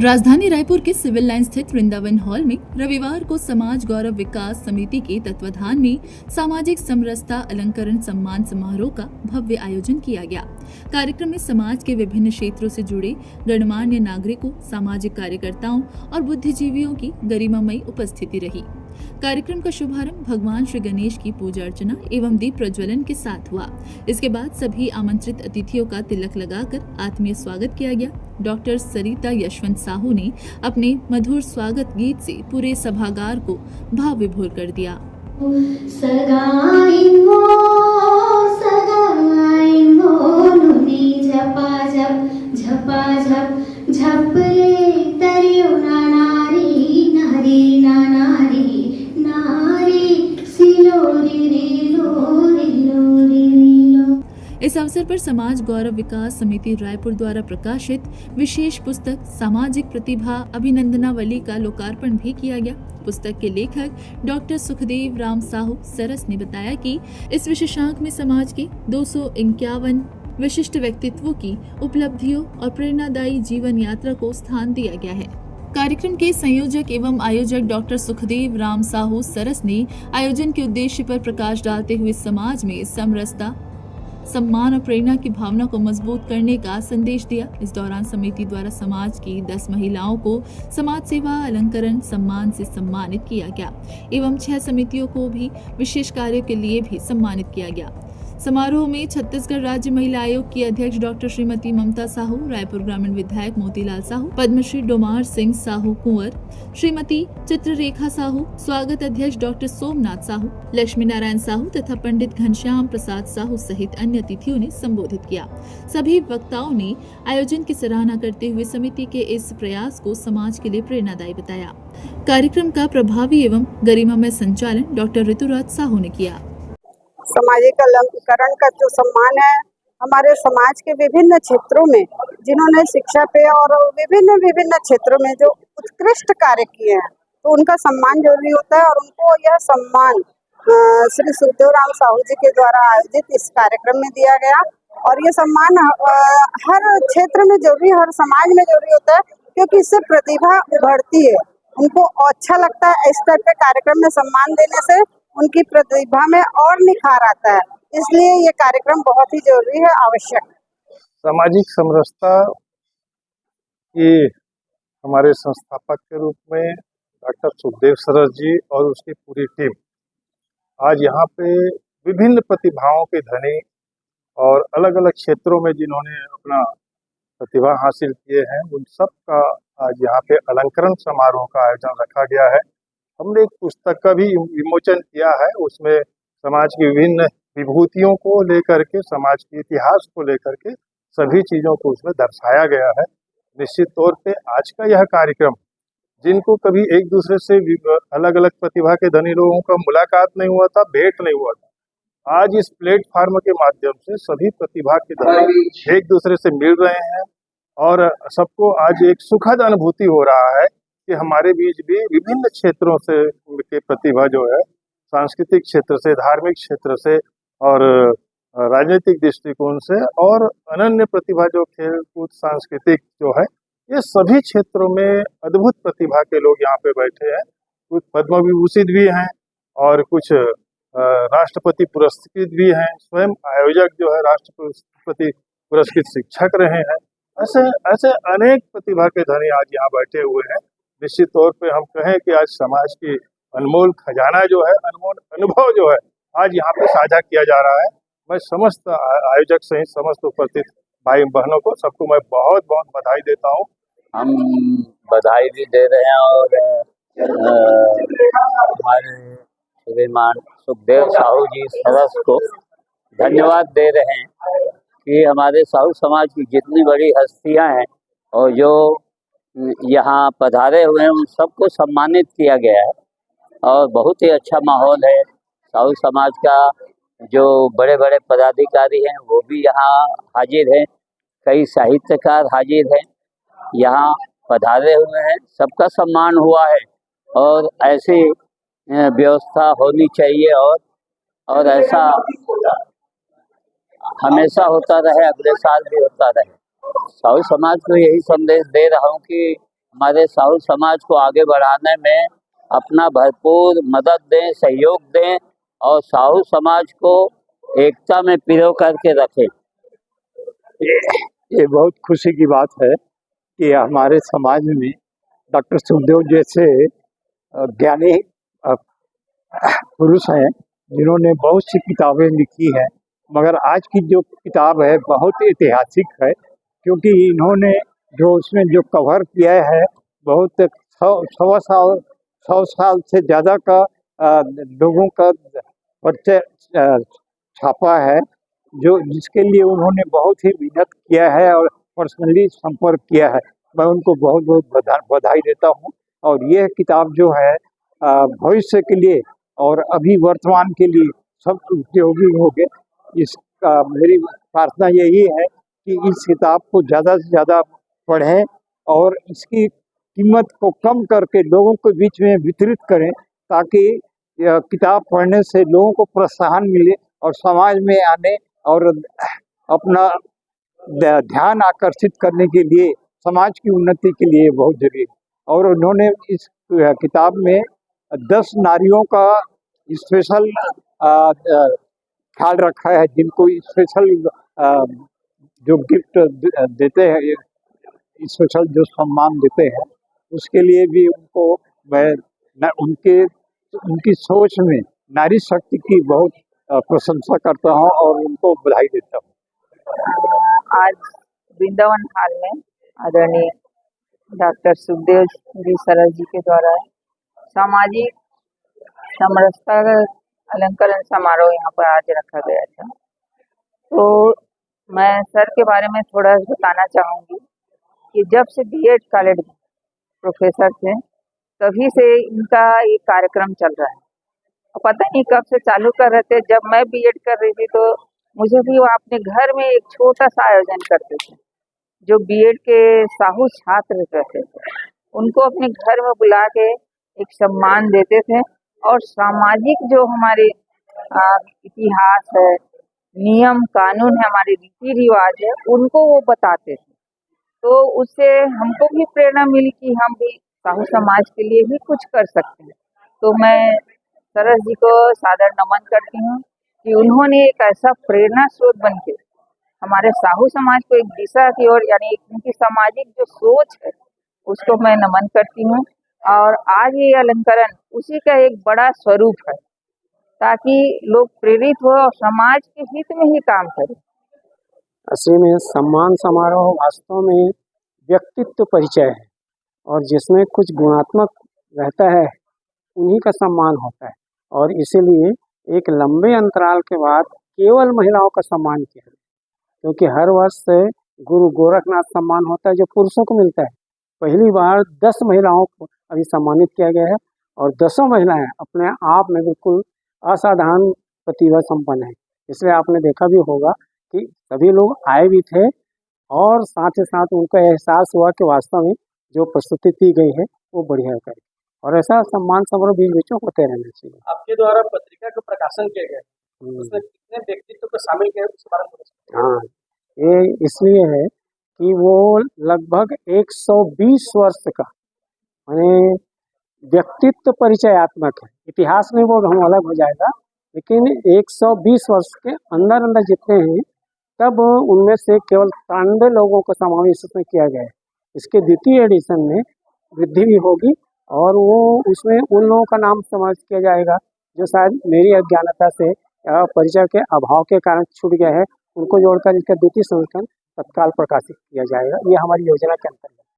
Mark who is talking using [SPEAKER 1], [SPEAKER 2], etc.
[SPEAKER 1] राजधानी रायपुर के civil line स्थित वृंदावन हॉल में रविवार को समाज गौरव विकास समिति के तत्वाधान में सामाजिक समरसता अलंकरण सम्मान समारोह का भव्य आयोजन किया गया। कार्यक्रम में समाज के विभिन्न क्षेत्रों से जुड़े गणमान्य नागरिकों, सामाजिक कार्यकर्ताओं और बुद्धिजीवियों की गरिमामयी उपस्थिति रही। कार्यक्रम का शुभारंभ भगवान श्री गणेश की पूजा अर्चना एवं दीप प्रज्वलन के साथ हुआ। इसके बाद सभी आमंत्रित अतिथियों का तिलक लगाकर आत्मीय स्वागत किया गया। डॉक्टर सरिता यशवंत साहू ने अपने मधुर स्वागत गीत से पूरे सभागार को भाव विभोर कर दिया। इस अवसर पर समाज गौरव विकास समिति रायपुर द्वारा प्रकाशित विशेष पुस्तक सामाजिक प्रतिभा अभिनंदनावली का लोकार्पण भी किया गया। पुस्तक के लेखक डॉक्टर सुखदेव राम साहू सरस ने बताया कि इस विशेषांक में समाज के 251 विशिष्ट व्यक्तित्वों की उपलब्धियों और प्रेरणादायी जीवन यात्रा को स्थान दिया गया है। कार्यक्रम के संयोजक एवं आयोजक डॉक्टर सुखदेव राम साहू सरस ने आयोजन के उद्देश्य पर प्रकाश डालते हुए समाज में समरसता, सम्मान और प्रेरणा की भावना को मजबूत करने का संदेश दिया। इस दौरान समिति द्वारा समाज की 10 महिलाओं को समाज सेवा अलंकरण सम्मान से सम्मानित किया गया एवं 6 समितियों को भी विशेष कार्य के लिए भी सम्मानित किया गया। समारोह में छत्तीसगढ़ राज्य महिला आयोग की अध्यक्ष डॉक्टर श्रीमती ममता साहू, रायपुर ग्रामीण विधायक मोतीलाल साहू, पद्मश्री डोमार सिंह साहू कुंवर, श्रीमती चित्ररेखा साहू, स्वागत अध्यक्ष डॉक्टर सोमनाथ साहू, लक्ष्मी नारायण साहू तथा पंडित घनश्याम प्रसाद साहू सहित अन्य अतिथियों ने संबोधित किया। सभी वक्ताओं ने आयोजन की सराहना करते हुए समिति के इस प्रयास को समाज के लिए प्रेरणादायी बताया। कार्यक्रम का प्रभावी एवं गरिमामय संचालन डॉक्टर ऋतुराज साहू ने किया।
[SPEAKER 2] सामाजिक अलंकरण का जो सम्मान है, हमारे समाज के विभिन्न क्षेत्रों में जिन्होंने शिक्षा पे और विभिन्न क्षेत्रों में जो उत्कृष्ट कार्य किए हैं, तो उनका सम्मान जरूरी होता है और उनको यह सम्मान श्री सुखदेव राम साहू जी के द्वारा आयोजित इस कार्यक्रम में दिया गया। और ये सम्मान हर क्षेत्र में जरूरी, हर समाज में जरूरी होता है, क्योंकि इससे प्रतिभा उभरती है। उनको अच्छा लगता है इस तरह के कार्यक्रम में सम्मान देने से, उनकी प्रतिभा में और निखार आता है। इसलिए ये कार्यक्रम बहुत ही जरूरी है, आवश्यक।
[SPEAKER 3] सामाजिक समरसता के हमारे संस्थापक के रूप में डॉक्टर सुखदेव सरस जी और उसकी पूरी टीम आज यहाँ पे विभिन्न प्रतिभाओं के धनी और अलग अलग क्षेत्रों में जिन्होंने अपना प्रतिभा हासिल किए हैं, उन सब का आज यहाँ पे अलंकरण समारोह का आयोजन रखा गया है। हमने एक पुस्तक का भी विमोचन किया है, उसमें समाज की विभिन्न विभूतियों को लेकर के, समाज के इतिहास को लेकर के सभी चीज़ों को उसमें दर्शाया गया है। निश्चित तौर पे आज का यह कार्यक्रम, जिनको कभी एक दूसरे से अलग अलग प्रतिभा के धनी लोगों का मुलाकात नहीं हुआ था, भेंट नहीं हुआ था, आज इस प्लेटफार्म के माध्यम से सभी प्रतिभा के धनी एक दूसरे से मिल रहे हैं और सबको आज एक सुखद अनुभूति हो रहा है कि हमारे बीच भी विभिन्न क्षेत्रों से के प्रतिभा जो है, सांस्कृतिक क्षेत्र से, धार्मिक क्षेत्र से और राजनीतिक दृष्टिकोण से और अनन्य प्रतिभा जो खेल कूद सांस्कृतिक जो है, ये सभी क्षेत्रों में अद्भुत प्रतिभा के लोग यहाँ पे बैठे हैं। कुछ पद्म विभूषित भी हैं और कुछ राष्ट्रपति पुरस्कृत भी हैं। स्वयं आयोजक जो है राष्ट्रपति पुरस्कृत शिक्षक रहे हैं। ऐसे अनेक प्रतिभा के धनी आज यहाँ बैठे हुए हैं। निश्चित तौर पे हम कहें कि आज समाज की अनमोल खजाना जो है, अनमोल अनुभव जो है, आज यहाँ पे साझा किया जा रहा है। मैं समस्त आयोजक सहित समस्त उपस्थित भाई बहनों को, सबको मैं बहुत बहुत बधाई देता हूँ।
[SPEAKER 4] हम बधाई भी दे रहे हैं और हमारे श्रीमान सुखदेव साहू जी सरस को धन्यवाद दे रहे हैं कि हमारे साहू समाज की जितनी बड़ी हस्तियां हैं और जो यहाँ पधारे हुए हैं, उन सबको सम्मानित किया गया है और बहुत ही अच्छा माहौल है। साहू समाज का जो बड़े बड़े पदाधिकारी हैं वो भी यहाँ हाजिर हैं, कई साहित्यकार हाजिर हैं, यहाँ पधारे हुए हैं, सबका सम्मान हुआ है और ऐसी व्यवस्था होनी चाहिए और ऐसा हमेशा होता रहे, अगले साल भी होता रहे। साहू समाज को यही संदेश दे रहा हूँ कि हमारे साहू समाज को आगे बढ़ाने में अपना भरपूर मदद दें, सहयोग दें और साहू समाज को एकता में पिरो करके रखें।
[SPEAKER 5] ये बहुत खुशी की बात है कि हमारे समाज में डॉक्टर सुखदेव जैसे ज्ञानी पुरुष हैं जिन्होंने बहुत सी किताबें लिखी हैं, मगर आज की जो किताब है बहुत ऐतिहासिक है, क्योंकि इन्होंने जो उसमें जो कवर किया है बहुत 100 साल से ज़्यादा का लोगों का परिचय छापा है, जो जिसके लिए उन्होंने बहुत ही मेहनत किया है और पर्सनली संपर्क किया है। मैं उनको बहुत बहुत बधाई देता हूँ। और यह किताब जो है भविष्य के लिए और अभी वर्तमान के लिए सब उपयोगी होंगे। इसका मेरी प्रार्थना यही है कि इस किताब को ज़्यादा से ज़्यादा पढ़ें और इसकी कीमत को कम करके लोगों के बीच में वितरित करें, ताकि यह किताब पढ़ने से लोगों को प्रोत्साहन मिले और समाज में आने और अपना ध्यान आकर्षित करने के लिए, समाज की उन्नति के लिए बहुत जरूरी है। और उन्होंने इस किताब में 10 नारियों का स्पेशल ख्याल रखा है, जिनको स्पेशल जो गिफ्ट देते हैं, स्पेशल जो सम्मान देते हैं, उसके लिए भी उनको मैं उनकी सोच में नारी शक्ति की बहुत प्रशंसा करता हूँ और उनको बधाई देता हूँ।
[SPEAKER 6] आज वृंदावन हॉल में आदरणीय डॉक्टर सुखदेव जी सरस जी के द्वारा सामाजिक समरसता अलंकरण समारोह यहाँ पर आज रखा गया था। तो मैं सर के बारे में थोड़ा बताना चाहूँगी कि जब से बीएड कॉलेज प्रोफेसर थे तभी से इनका ये कार्यक्रम चल रहा है। पता नहीं कब से चालू कर रहे थे। जब मैं बीएड कर रही थी तो मुझे भी वो अपने घर में एक छोटा सा आयोजन करते थे। जो बीएड के साहू छात्र रहते थे उनको अपने घर में बुला के एक सम्मान देते थे और सामाजिक जो हमारे इतिहास है, नियम कानून है, हमारे रीति रिवाज है, उनको वो बताते थे। तो उससे हमको भी प्रेरणा मिली कि हम भी साहू समाज के लिए भी कुछ कर सकते हैं। तो मैं सरस जी को सादर नमन करती हूँ कि उन्होंने एक ऐसा प्रेरणा स्रोत बन के हमारे साहू समाज को एक दिशा की ओर, यानी उनकी सामाजिक जो सोच है उसको मैं नमन करती हूँ। और आज ये अलंकरण उसी का एक बड़ा स्वरूप है, ताकि लोग प्रेरित हो और समाज के हित में ही काम करें।
[SPEAKER 7] असली में सम्मान समारोह वास्तव में व्यक्तित्व परिचय है और जिसमें कुछ गुणात्मक रहता है उन्हीं का सम्मान होता है। और इसीलिए एक लंबे अंतराल के बाद केवल महिलाओं का सम्मान किया, क्योंकि हर वर्ष गुरु गोरखनाथ सम्मान होता है जो पुरुषों को मिलता है। पहली बार 10 महिलाओं को अभी सम्मानित किया गया है और 10 महिलाएं अपने आप में बिल्कुल असाधारण प्रतिभा संपन्न है। इसलिए आपने देखा भी होगा कि सभी लोग आए भी थे और साथ ही साथ उनको एहसास हुआ कि वास्तव में जो प्रस्तुति दी गई है वो बढ़िया करे। और ऐसा सम्मान समारोह बीच बीचों होते रहना चाहिए।
[SPEAKER 8] आपके द्वारा पत्रिका का प्रकाशन किया गया, उसमें कितने व्यक्तित्व को शामिल किया उसके बारे में?
[SPEAKER 7] हाँ, ये इसलिए है कि वो लगभग 120 वर्ष का यानी व्यक्तित्व परिचयात्मक है। इतिहास में वो हम अलग हो जाएगा, लेकिन 120 वर्ष के अंदर जितने हैं तब उनमें से केवल 93 लोगों को समावेश इसमें किया गया है। इसके द्वितीय एडिशन में वृद्धि भी होगी और वो उसमें उन लोगों का नाम समावेश किया जाएगा जो शायद मेरी अज्ञानता से या परिचय के अभाव के कारण छूट गया है, उनको जोड़कर इसका द्वितीय संस्करण तत्काल प्रकाशित किया जाएगा। ये हमारी योजना के अंतर्गत